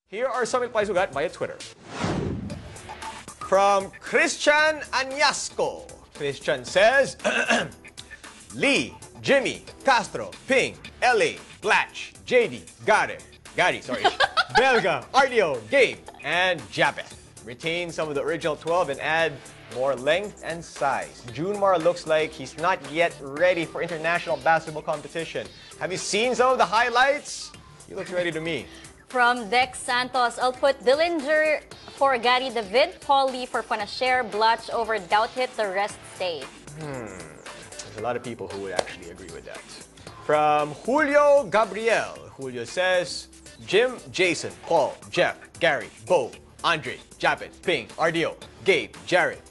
Here are some replies we got via Twitter. From Christian Anyasco. Christian says, Lee, Jimmy, Castro, Ping, LA, Blatch, JD, Gary, Belga, RDO, Gabe, and Japeth. Retain some of the original 12 and add more length and size. Junmar looks like he's not yet ready for international basketball competition. Have you seen some of the highlights? He looks ready to me. From Dex Santos, I'll put Dillinger for Gary David, Paul Lee for Panasher, Blatch over Douthit, the rest stay. There's a lot of people who would actually agree with that. From Julio Gabriel. Julio says, Jim, Jason, Paul, Jeff, Gary, Bo, Andre, Japet, Ping, RDO, Gabe, Jared.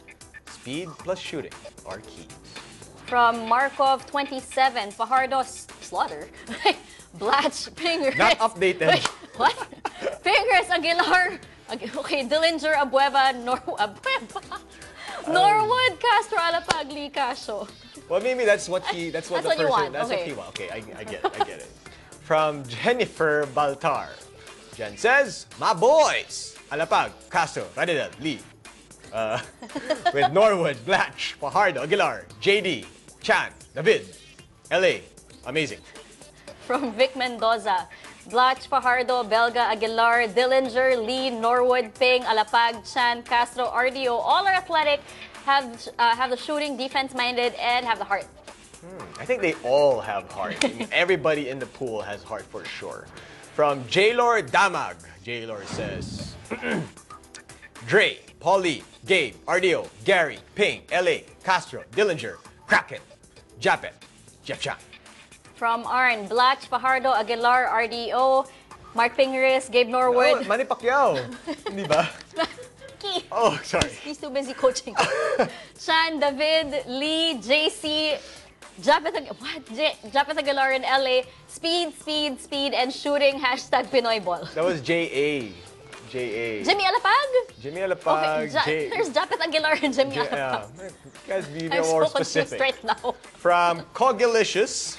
Speed plus shooting are keys. From Markov 27, Fajardo Slaughter, Blatch, Pingers. Not updated. Wait, what? Pingers, Aguilar. Okay, Dillinger, Abueva, Norwood, Castro, Alapag, Lee, Casio. Well, maybe that's what the person. You want. That's okay. what he wants. Okay, I get it. From Jennifer Baltar. Jen says, my boys, Alapag, Castro, Radidel, Lee. With Norwood, Blatch, Fajardo, Aguilar, JD, Chan, David, LA. Amazing. From Vic Mendoza, Blatch, Fajardo, Belga, Aguilar, Dillinger, Lee, Norwood, Ping, Alapag, Chan, Castro, RDO, all are athletic, have the shooting, defense-minded, and have the heart. I think they all have heart. I mean, everybody in the pool has heart for sure. From Jaylor Damag, Jaylor says, Dre, Paulie, Gabe, RDO, Gary, Ping, LA, Castro, Dillinger, Kraken, Japet, Jeff Chan. From Arn, Blatch, Fajardo, Aguilar, RDO, Mark Pingris, Gabe Norwood. Oh, Manny Pacquiao. Hindi ba? Oh, sorry. He's too busy coaching. Chan, David, Lee, JC, Japet Aguilar in LA. Speed, and shooting. Hashtag Pinoy Ball. That was J.A. Jimmy Alapag? Jimmy Alapag. Okay, there's Japet Aguilar and Jimmy Alapag. Yeah. You guys be I'm more so specific. Right now. From Cogilicious.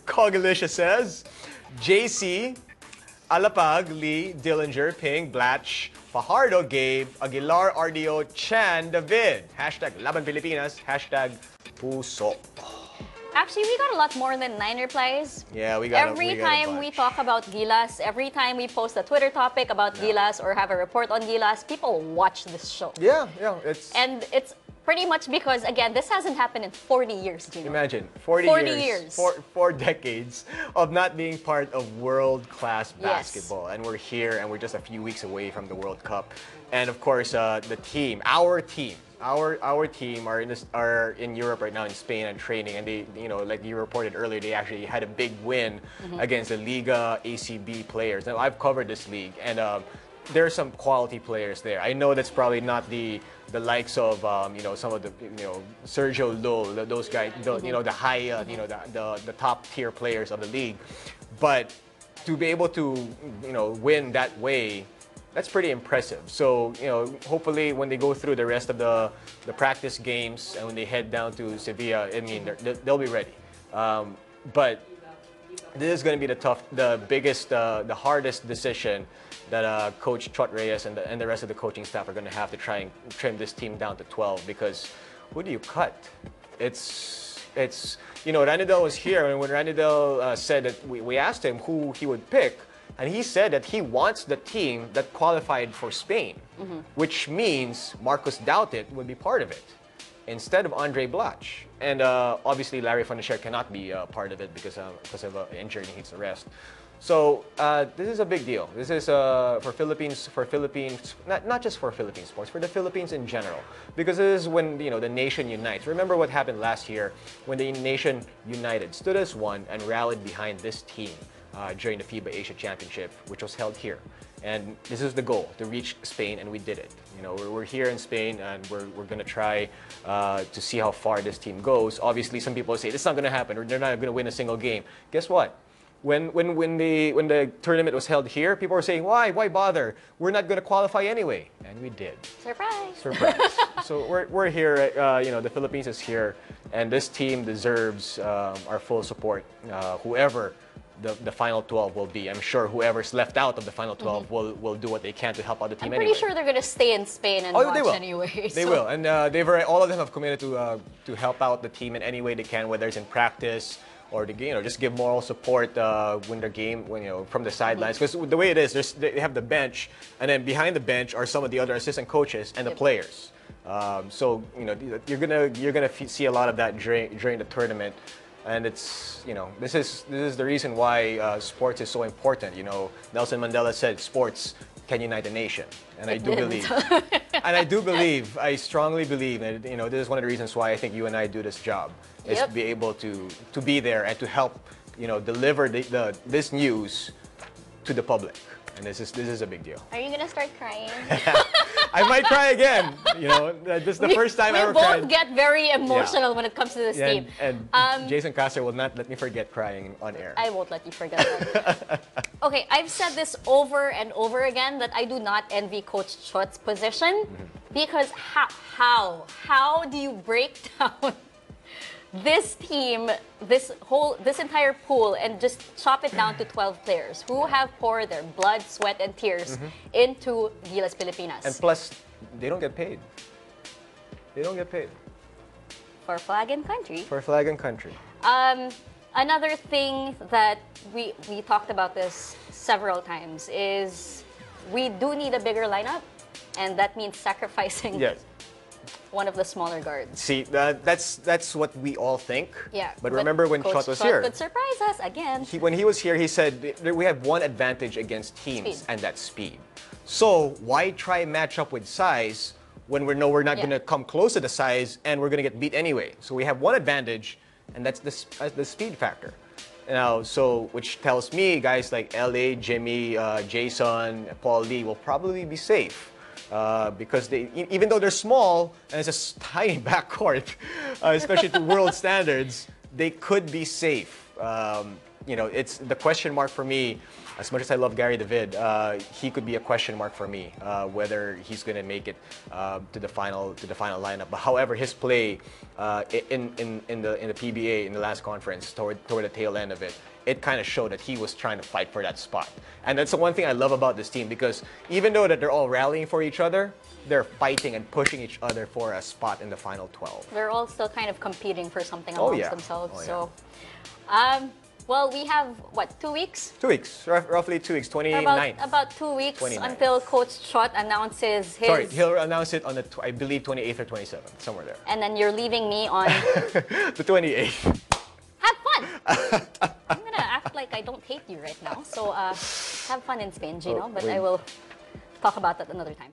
Cogilicious says, JC, Alapag, Lee, Dillinger, Ping, Blatch, Fajardo, Gabe, Aguilar, RDO, Chan, David. Hashtag Laban Pilipinas. Hashtag Puso. Actually, we got a lot more than 9 replies. Yeah, we got Every time we talk about Gilas, every time we post a Twitter topic about Gilas or have a report on Gilas, people watch this show. Yeah. And it's pretty much because, again, this hasn't happened in 40 years, Jinno. Imagine, 40 years. Four decades of not being part of world-class basketball. Yes. And we're here, and we're just a few weeks away from the World Cup. And of course, our team are in Europe right now, in Spain, and training. And they, like you reported earlier, they actually had a big win against the Liga ACB players. Now, I've covered this league, and there are some quality players there. I know that's probably not the likes of some of the Sergio Lul, those guys, the high the top tier players of the league, but to be able to win that way, that's pretty impressive. So hopefully when they go through the rest of the practice games and when they head down to Sevilla, I mean they'll be ready. But this is going to be the biggest, the hardest decision that Coach Chot Reyes and the rest of the coaching staff are going to have to try and trim this team down to 12, because who do you cut? It's Ranidel was here, and when Ranidel said that we asked him who he would pick, and he said that he wants the team that qualified for Spain, which means Marcus Douthit would be part of it instead of Andre Blatch. And obviously Larry Panasher cannot be part of it because of an injury and he needs to rest. So this is a big deal. This is for Philippines, not just for Philippine sports, for the Philippines in general. Because this is when the nation unites. Remember what happened last year when the nation united, stood as one, and rallied behind this team during the FIBA Asia Championship, which was held here. And this is the goal, to reach Spain, and we did it. We're here in Spain, and we're going to try to see how far this team goes. Obviously, some people say, this is not going to happen, or they're not going to win a single game. Guess what? When the tournament was held here, people were saying, why bother? We're not going to qualify anyway. And we did. Surprise! So we're here, the Philippines is here, and this team deserves our full support, whoever the final 12 will be. I'm sure whoever's left out of the final 12 will do what they can to help out the team. I'm pretty sure they're gonna stay in Spain and they watch will. anyway. They will, and all of them have committed to help out the team in any way they can, whether it's in practice or to just give moral support when their game from the sidelines. Because the way it is, they have the bench, and then behind the bench are some of the other assistant coaches and the players. So you're gonna see a lot of that during the tournament. And it's this is the reason why sports is so important. Nelson Mandela said sports can unite a nation, and I do believe, I strongly believe, and this is one of the reasons why I think you and I do this job, is to be able to be there and to help deliver this news to the public. And this is a big deal. Are you gonna start crying? I might cry again. This is the first time I ever cried. We both get very emotional when it comes to this team. And Jason Castro will not let me forget crying on air. I won't let you forget that. Okay, I've said this over and over again that I do not envy Coach Chot's position because how do you break down this team, this entire pool, and just chop it down to 12 players who have poured their blood, sweat, and tears into Gilas-Pilipinas? And plus, they don't get paid. They don't get paid. For flag and country. For flag and country. Another thing that we talked about this several times is we do need a bigger lineup, and that means sacrificing one of the smaller guards. See, that's what we all think. Yeah. But remember when Coach Chot was here? Could surprise us again. When he was here, he said we have one advantage against teams, and that's speed. So why try match up with size when we know we're not going to come close to the size and we're going to get beat anyway? So we have one advantage, and that's the speed factor. Now, which tells me guys like LA, Jimmy, Jason, Paul Lee will probably be safe. Because even though they're small and it's a tiny backcourt, especially to world standards, they could be safe. It's the question mark for me. As much as I love Gary David, he could be a question mark for me whether he's going to make it to the final lineup. But however, his play in the PBA in the last conference toward the tail end of it kind of showed that he was trying to fight for that spot. And that's the one thing I love about this team, because even though that they're all rallying for each other, they're fighting and pushing each other for a spot in the final 12. They're all still kind of competing for something amongst themselves. Oh, yeah. So, well, we have, what, 2 weeks? 2 weeks, roughly 2 weeks, 29th. About 2 weeks 29th. until Coach Chot announces his... Sorry, he'll announce it on I believe, 28th or 27th, somewhere there. And then you're leaving me on... the 28th. Have fun! I'm gonna act like I don't hate you right now. So, have fun in Spain, Gino. But I will talk about that another time.